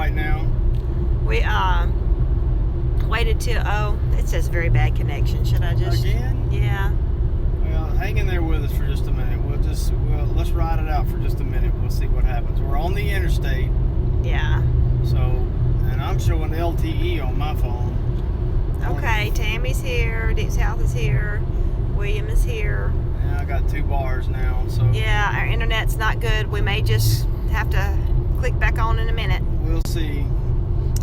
right now. We waited till, it says very bad connection. Should I just? Again? Yeah. Well, hang in there with us for just a minute. Let's ride it out for just a minute. We'll see what happens. We're on the interstate. Yeah. So, and I'm showing LTE on my phone. Okay, Tammy's here, Deep South is here, William is here. Yeah, I got 2 bars now, so. Yeah, our internet's not good. We may just have to click back on in a minute. We'll see.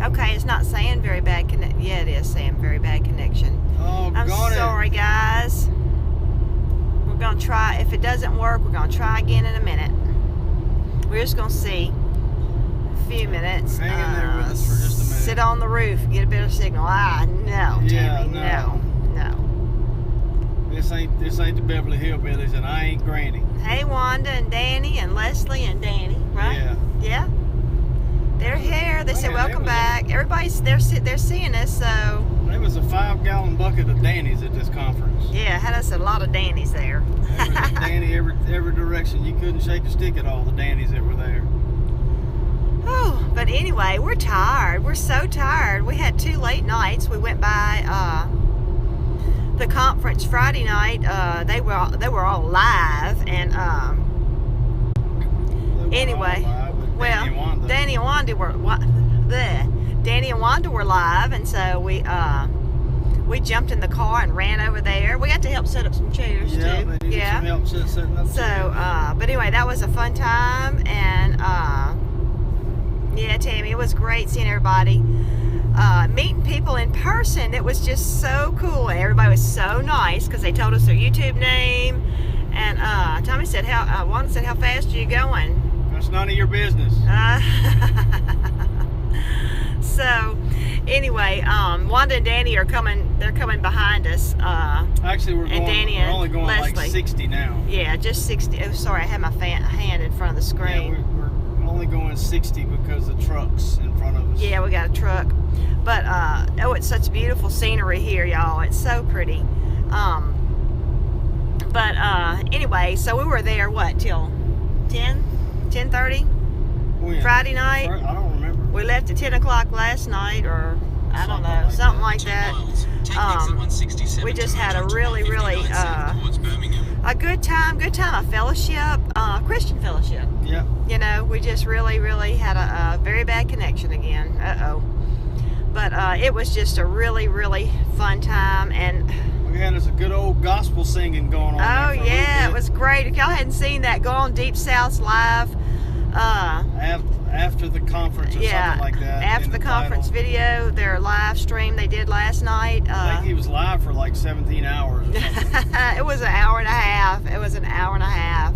Okay, it's not saying very bad connection. Yeah, it is saying very bad connection. Oh, I'm sorry, guys. We're going to try. If it doesn't work, we're going to try again in a minute. We're just going to see. A few minutes. Hang in there with us for just a minute. Sit on the roof, get a better signal. No, Yeah, Tammy, no. This ain't the Beverly Hillbillies, and I ain't Granny. Hey, Wanda and Danny and Leslie and Danny, right? Yeah. Yeah. They're here. They said Man, welcome back. Everybody's they're seeing us, so. There was a 5-gallon bucket of Danny's at this conference. Yeah, had us a lot of Danny's there. There was a Danny every direction. You couldn't shake a stick at all the Danny's that were there. Oh, but anyway, we're tired. We're so tired. We had 2 late nights. We went by the conference Friday night. They were all live, and anyway, well, Danny and Wanda were live, and so we jumped in the car and ran over there. We got to help set up some chairs too. They needed some help setting up. So, but anyway, that was a fun time, and yeah, Tammy, it was great seeing everybody. Meeting people in person, it was just so cool, and everybody was so nice because they told us their YouTube name, and Tommy said, Wanda said, how fast are you going? That's none of your business. So anyway, Wanda and Danny are coming. They're coming behind us. Actually, we're only going Leslie. like 60 now. Yeah, just 60. Oh, sorry, I had my hand in front of the screen. Yeah, we're only going 60 because the truck's in front of us. Yeah, we got a truck. But oh, it's such beautiful scenery here, y'all. It's so pretty. But anyway, so we were there what till 10:30 Friday night. I don't remember. We left at 10 o'clock last night, or I don't know, something like that. We just had a really a good time of fellowship, Christian fellowship. Yeah. You know, we just really had a very bad connection again. But it was just a really fun time, and we had us a good old gospel singing going on. Oh yeah, it was great. If y'all hadn't seen that, go on Deep South's live. After the conference or something like that. After the conference video, their live stream they did last night. I think he was live for like 17 hours or something. It was an hour and a half.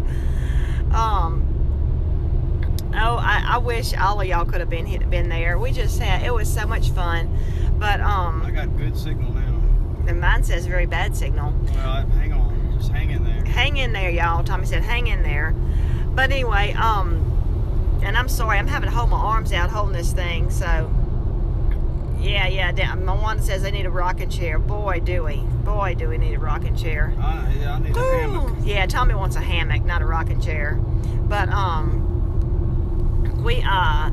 I wish all of y'all could have been there. We just had, it was so much fun. But I got good signal now. And mine says very bad signal. Well, hang on, just hang in there. Hang in there, y'all. Tommy said hang in there. But anyway, and I'm sorry, I'm having to hold my arms out holding this thing, so yeah, my one says they need a rocking chair. Boy, do we need a rocking chair. Yeah, I need a hammock. Yeah, Tommy wants a hammock, not a rocking chair. But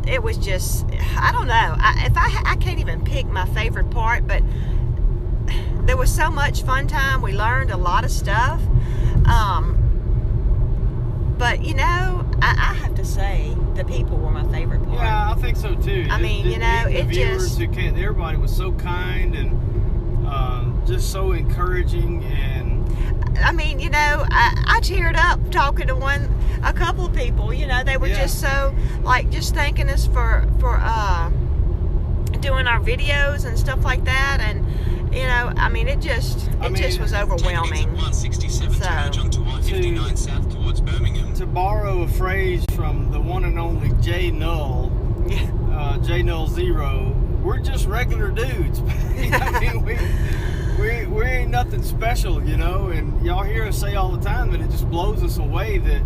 it was just, I don't know, I can't even pick my favorite part, but there was so much fun time. We learned a lot of stuff. But you know, I have to say the people were my favorite part. Yeah, I think so too. I mean, you know, the it viewers just, everybody was so kind and just so encouraging, and I mean, you know, I teared up talking to a couple of people. You know, they were just so like just thanking us for doing our videos and stuff like that, and you know, I mean, it just was overwhelming. To borrow a phrase from the one and only J Null, J Null Zero, we're just regular dudes. I mean, we ain't nothing special, you know. And y'all hear us say all the time that it just blows us away that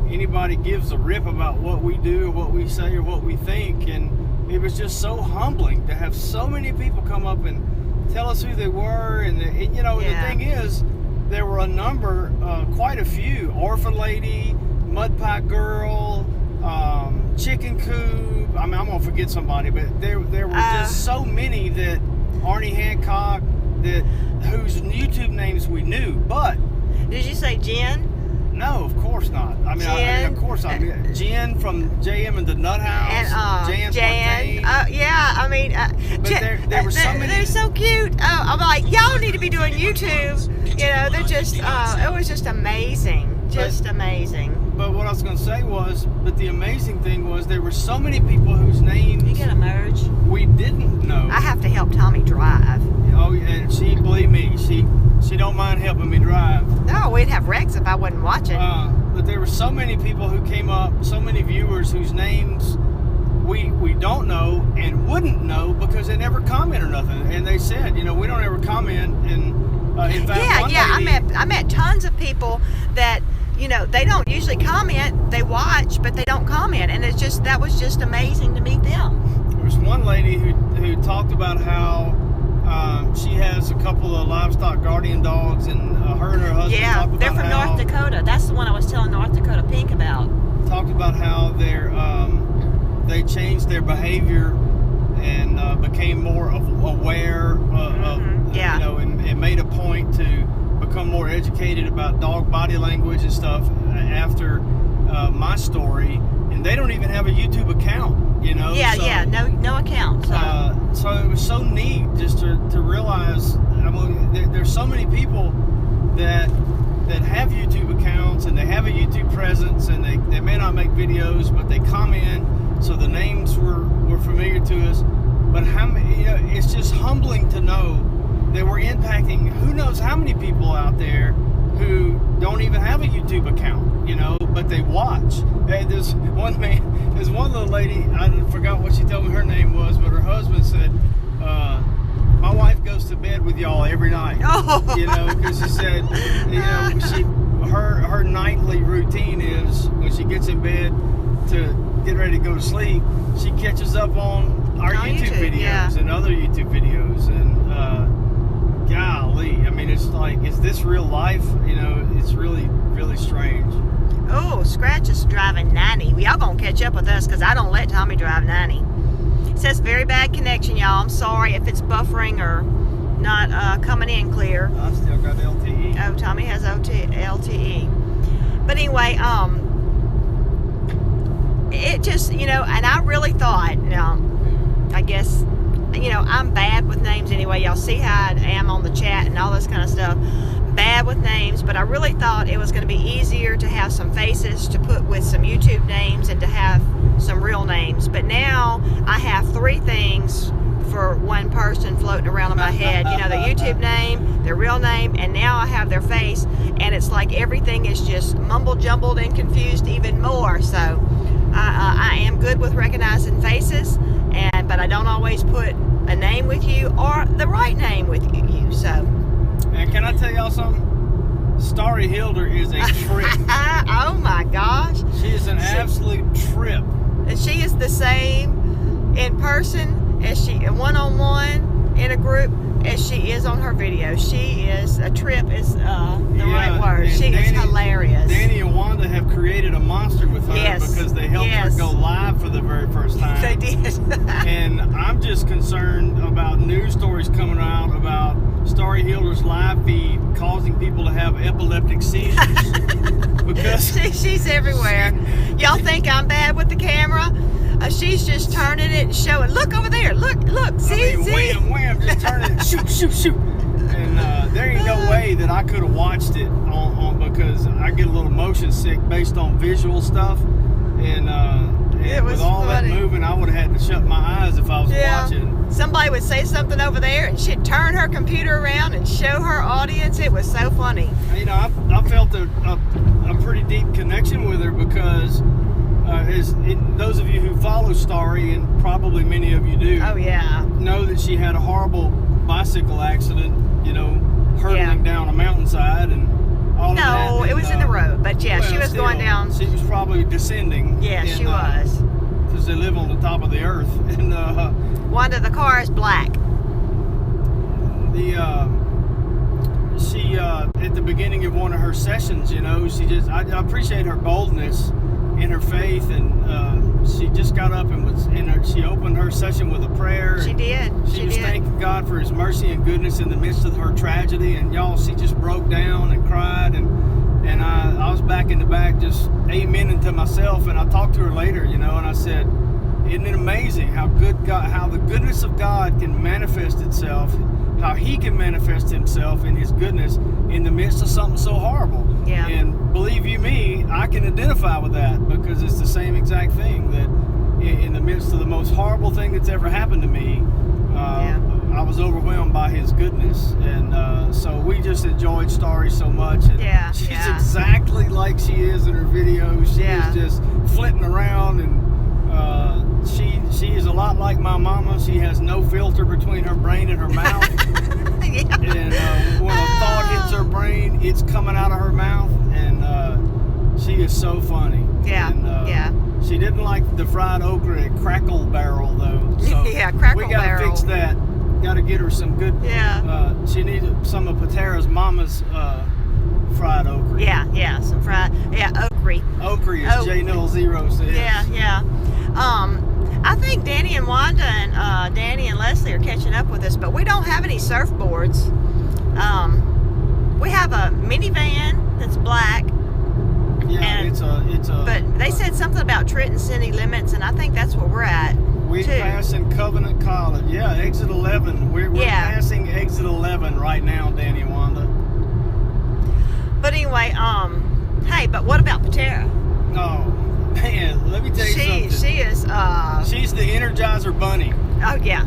anybody gives a rip about what we do, or what we say, or what we think. And it was just so humbling to have so many people come up and tell us who they were, and you know, the thing is, there were a number, quite a few, Orphan Lady, Mud Pie Girl, Chicken Coop. I mean, I'm gonna forget somebody, but there were just so many that Arnie Hancock, that whose YouTube names we knew. But did you say Jen? No, of course not. I mean, of course I mean Jen from JM and the Nut House. And Jan. Yeah, I mean, but there were so many. They're so cute. I'm like, y'all need to be doing YouTube. You know, they're just. It was just amazing. Just amazing. But what I was going to say was, but the amazing thing was there were so many people whose names you get a merge. We didn't know. I have to help Tommy drive. Oh, and she, believe me, she don't mind helping me drive. No, we'd have wrecks if I wasn't watching. But there were so many people who came up, so many viewers whose names we don't know and wouldn't know because they never comment or nothing. And they said, you know, we don't ever comment. And in fact, I met tons of people that, you know, they don't usually comment. They watch, but they don't comment, and that was just amazing to meet them. There was one lady who talked about how she has a couple of livestock guardian dogs, and her and her husband. Yeah, talked about they're from North Dakota. That's the one I was telling North Dakota Pink about. Talked about how they changed their behavior and became more aware of you know, and made a point to become more educated about dog body language and stuff after my story, and they don't even have a YouTube account, you know. No account. So it was so neat just to realize. I mean, there's so many people that have YouTube accounts and they have a YouTube presence, and they may not make videos, but they comment, so the names were familiar to us. But how many? You know, it's just humbling to know that we're impacting who knows how many people out there who don't even have a YouTube account, you know, but they watch. Hey, there's one little lady, I forgot what she told me her name was, but her husband said, my wife goes to bed with y'all every night. Oh. You know, because she said, you know, her nightly routine is when she gets in bed to get ready to go to sleep, she catches up on our YouTube videos and other YouTube videos, and golly, I mean, it's like, is this real life? You know, it's really, really strange. Oh, Scratch is driving 90. Y'all gonna catch up with us because I don't let Tommy drive 90. It says very bad connection, y'all. I'm sorry if it's buffering or not coming in clear. I still got LTE. Oh, Tommy has LTE. But anyway, it just, you know, and I really thought, I guess, you know, I'm bad with names anyway. Y'all see how I am on the chat and all this kind of stuff. Bad with names, but I really thought it was going to be easier to have some faces to put with some YouTube names and to have some real names. But now I have 3 things for one person floating around in my head. You know, the YouTube name, their real name, and now I have their face, and it's like everything is just mumbled, jumbled, and confused even more. So I am good with recognizing faces, but I don't always put a name with you or the right name with you. So. And can I tell y'all something? Starry Hilder is a trip. Oh my gosh. She is an absolute trip. And she is the same in person as she one-on-one in a group as she is on her video. She is a trip is the right word. She is hilarious. Danny and Wanda have created a monster with her because they helped her go live for the very first time. They did. And I'm just concerned about news stories coming out about Starry Hilder's live feed causing people to have epileptic seizures. Because she's everywhere. Y'all think I'm bad with the camera? She's just turning it and showing. Look over there. Look. See, wham, just turning it. Shoot. And there ain't no way that I could have watched it on because I get a little motion sick based on visual stuff. And it was with all funny. that moving, I would have had to shut my eyes if I was watching. Somebody would say something over there, and she'd turn her computer around and show her audience. It was so funny. You know, I felt a pretty deep connection with her because those of you who follow Starry, and probably many of you do, know that she had a horrible bicycle accident, you know, hurtling down a mountainside and all of that. No, it was in the road, but she was going down. She was probably descending. Yeah, she was. Because they live on the top of the earth. And one of the cars black. She at the beginning of one of her sessions, you know, I appreciate her boldness in her faith, and she just got up and was in her. She opened her session with a prayer. She did. She was thanking God for His mercy and goodness in the midst of her tragedy. And y'all, she just broke down and cried. And I was back in the back just amening to myself. And I talked to her later, and I said, isn't it amazing how the goodness of God can manifest itself, how He can manifest Himself in His goodness in the midst of something so horrible. Yeah. And believe you me, I can identify with that, because it's the same exact thing, that in the midst of the most horrible thing that's ever happened to me, I was overwhelmed by His goodness. And so we just enjoyed Starry so much. And she's exactly like she is in her videos. She is just flitting around, and she is a lot like my mama. She has no filter between her brain and her mouth. And when a thought hits her brain, it's coming out of her mouth. And she is so funny. She didn't like the fried okra at Crackle Barrel, though. So Crackle we gotta Barrel. fix that. Got to get her some good. She needed some of Patera's mama's fried okra. Some fried. Okra. Okra, as J Null Zero says. I think Danny and Wanda and Danny and Leslie are catching up with us, but we don't have any surfboards. We have a minivan that's black. Yeah, it's a. But they said something about Trenton city limits, and I think that's where we're at. We're passing Covenant College. Yeah, exit 11. We're passing exit 11 right now, Danny and Wanda. But anyway, hey, but what about Patera? Oh, man, let me tell you something. She is, she's the Energizer Bunny. Oh, yeah.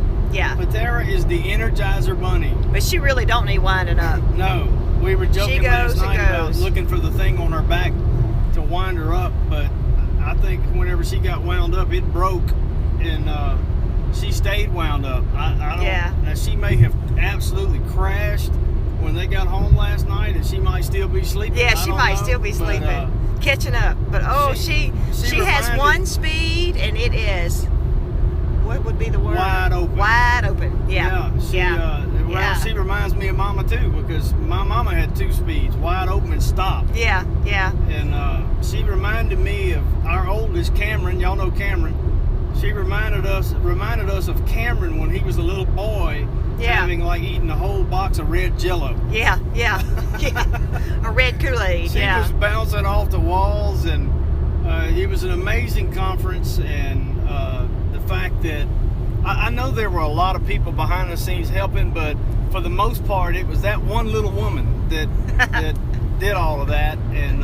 Patera is the Energizer Bunny. But she really don't need winding up. No. We were joking last night about looking for the thing on her back to wind her up, but I think whenever she got wound up, it broke, and she stayed wound up. I don't. Now, she may have absolutely crashed when they got home last night, and she might still be sleeping. Yeah, she might still be sleeping, catching up. But she has one speed, and it is, what would be the word? Wide open. Wide open. She reminds me of Mama too, because my mama had 2 speeds, wide open and stop. Yeah. And she reminded me of our oldest, Cameron. Y'all know Cameron. She reminded us of Cameron when he was a little boy, having eaten a whole box of red Jello. Yeah. A red Kool-Aid. She was bouncing off the walls, and it was an amazing conference. And the fact that I know there were a lot of people behind the scenes helping, but for the most part, it was that one little woman that did all of that, and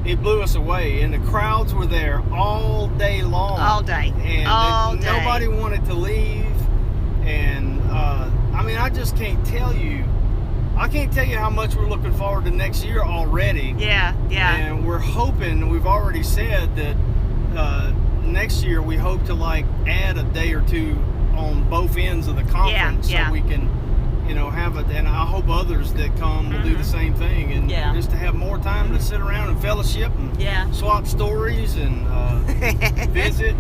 it blew us away. And the crowds were there all day long. All day. And nobody wanted to leave. And I just can't tell you. I can't tell you how much we're looking forward to next year already. Yeah. And we're hoping, we've already said that next year we hope to add a day or 2 on both ends of the conference, so we can have it, and I hope others that come will do the same thing, and just to have more time to sit around and fellowship and swap stories and visit.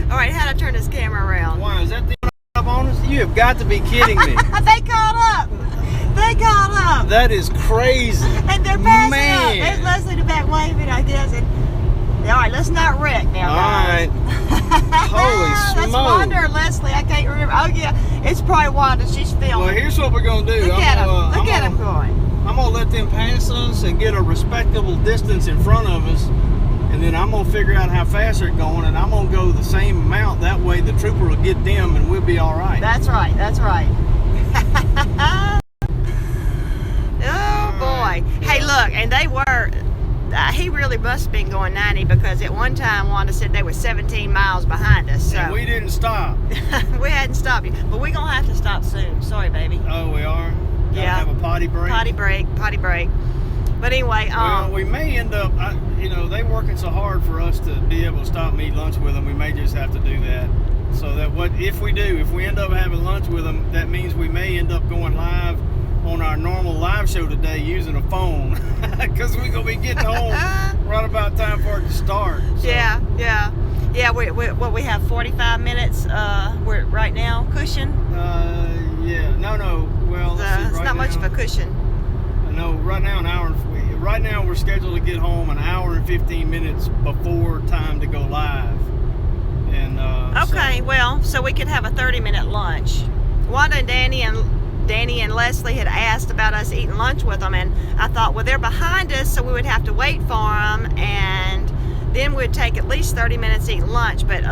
All right, how to turn this camera around? Why is that the up on us? You have got to be kidding me. They caught up. That is crazy. And they're passing up. There's Leslie in the back waving, I guess. And all right, let's not wreck now, guys. All right. Holy smokes. That's Wanda or Leslie. I can't remember. Oh, yeah. It's probably Wanda. She's filming. Well, here's what we're going to do. Look at them going. I'm going to let them pass us and get a respectable distance in front of us. And then I'm going to figure out how fast they're going. And I'm going to go the same amount. That way the trooper will get them and we'll be all right. That's right. Oh, boy. Hey, look. And they were... he really must have been going 90, because at one time Wanda said they were 17 miles behind us. So and we didn't stop. We hadn't stopped yet, but we're going to have to stop soon. Sorry, baby. Oh, we are? Gotta have a potty break? Potty break. But anyway, well, we may end up, they're working so hard for us to be able to stop and eat lunch with them, we may just have to do that. So that if we end up having lunch with them, that means we may end up going live on our normal live show today using a phone, because we're going to be getting home right about time for it to start. So. Yeah. We have 45 minutes right now, cushion. No. Well, it's not much of a cushion. No, right now an hour. Right now we're scheduled to get home an hour and 15 minutes before time to go live. And okay, well, so we could have a 30-minute lunch. Wanda and Danny and Leslie had asked about us eating lunch with them, and I thought, well, they're behind us, so we would have to wait for them, and then we'd take at least 30 minutes eating lunch. But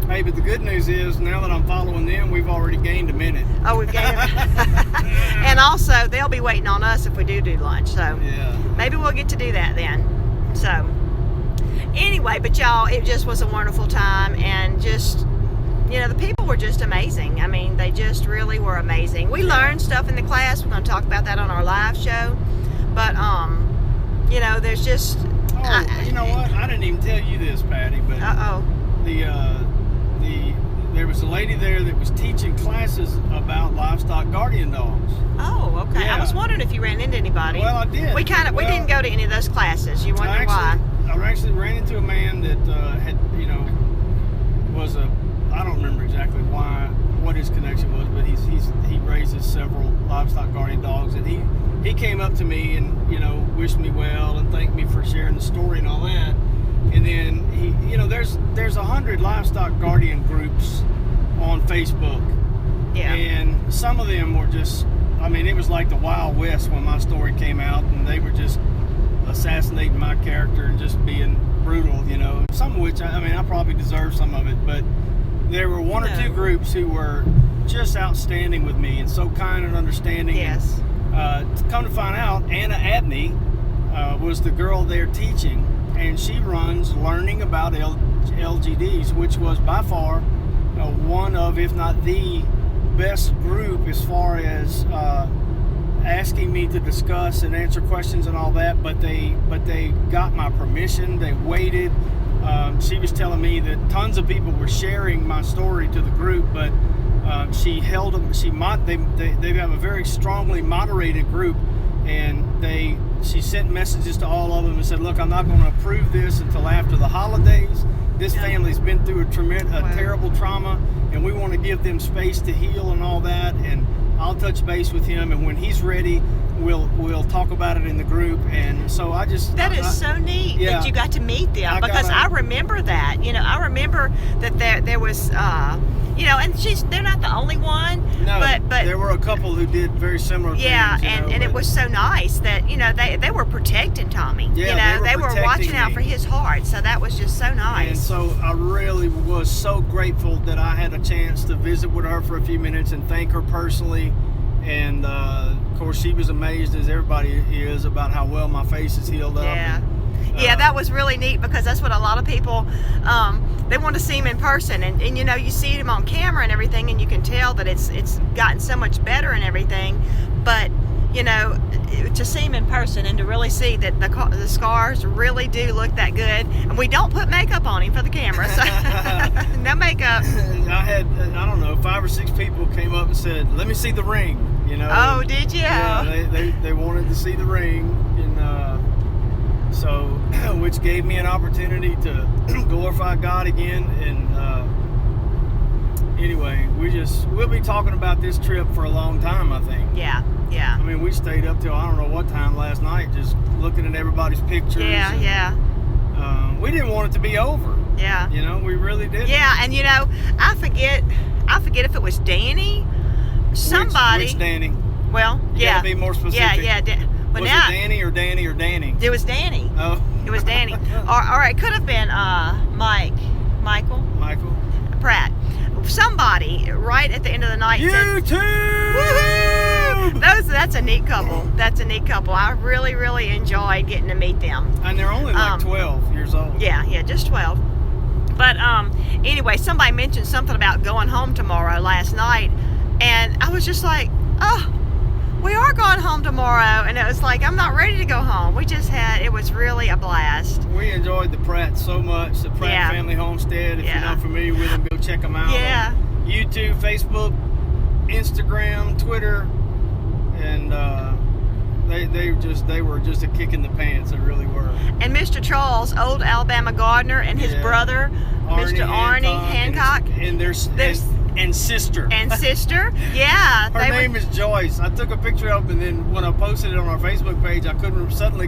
hey, but the good news is now that I'm following them, we've already gained a minute. oh, we've gained and also they'll be waiting on us if we do lunch, so Yeah. maybe we'll get to do that then. So anyway, but y'all, it just was a wonderful time, and just, you know, the people were just amazing. I mean, they just really were amazing. We learned stuff in the class. We're going to talk about that on our live show. But you know, there's just you know what? I didn't even tell you this, Patty, but there was a lady there that was teaching classes about livestock guardian dogs. Oh, okay. Yeah. I was wondering if you ran into anybody. Well, I did. We didn't go to any of those classes. You wonder why? I actually ran into a man that had, you know, was I don't remember exactly what his connection was, but he raises several livestock guardian dogs, and he came up to me and, you know, wished me well and thanked me for sharing the story and all that. And then he, you know, there's 100 livestock guardian groups on Facebook. Yeah. And some of them were just, I mean, it was like the Wild West when my story came out, and they were just assassinating my character and just being brutal, you know. Some of which, I mean, I probably deserve some of it, but there were one or two groups who were just outstanding with me and so kind and understanding. Yes. And, come to find out, Anna Abney was the girl there teaching, and she runs Learning About LGDs, which was by far one of, if not the best group as far as asking me to discuss and answer questions and all that. But they got my permission. They waited. She was telling me that tons of people were sharing my story to the group, but she held them. They have a very strongly moderated group, and she sent messages to all of them and said, "Look, I'm not going to approve this until after the holidays. This family's been through a terrible trauma, and we want to give them space to heal and all that. And I'll touch base with him, and when he's ready, we'll talk about it in the group." And so that is so neat that you got to meet them, because I remember that. You know, I remember that there was you know, and they're not the only one. No, but there were a couple who did very similar things. Yeah, and it was so nice that, you know, they were protecting Tommy. Yeah, you know, they were watching out for his heart. So that was just so nice. And so I really was so grateful that I had a chance to visit with her for a few minutes and thank her personally. And of course, she was amazed, as everybody is, about how well my face is healed up. Yeah. Yeah, that was really neat, because that's what a lot of people, they want to see him in person, and you know, you see him on camera and everything, and you can tell that it's gotten so much better and everything, but you know, to see him in person and to really see that the scars really do look that good, and we don't put makeup on him for the camera, so no makeup. I don't know, 5 or 6 people came up and said, "Let me see the ring," you know. Oh, did you? Yeah, they wanted to see the ring, and so, which gave me an opportunity to glorify God again. And anyway, we'll be talking about this trip for a long time, I think. Yeah. I mean, we stayed up till I don't know what time last night, just looking at everybody's pictures. Yeah. We didn't want it to be over. Yeah. You know, we really didn't. Yeah, and you know, I forget if it was Danny, somebody. Which Danny? Well, You gotta be more specific. Yeah. But was now, it Danny or Danny or Danny? It was Danny. Oh. It was Danny. or it could have been Michael Pratt. Somebody right at the end of the night YouTube! said, "Woohoo!" That's a neat couple. That's a neat couple. I really, really enjoyed getting to meet them. And they're only like 12 years old. Yeah, just 12. But anyway, somebody mentioned something about going home tomorrow last night, and I was just like, oh, we are going home tomorrow. And it was like, I'm not ready to go home. It was really a blast. We enjoyed the Pratt so much, the Pratt Family Homestead. If you're not familiar with them, go check them out. Yeah. On YouTube, Facebook, Instagram, Twitter, and they were just a kick in the pants. They really were. And Mr. Charles, old Alabama gardener, and his brother, Mr. Arnie Hancock, and sister. Yeah. Her name is Joyce. I took a picture of them, and then when I posted it on our Facebook page, I couldn't suddenly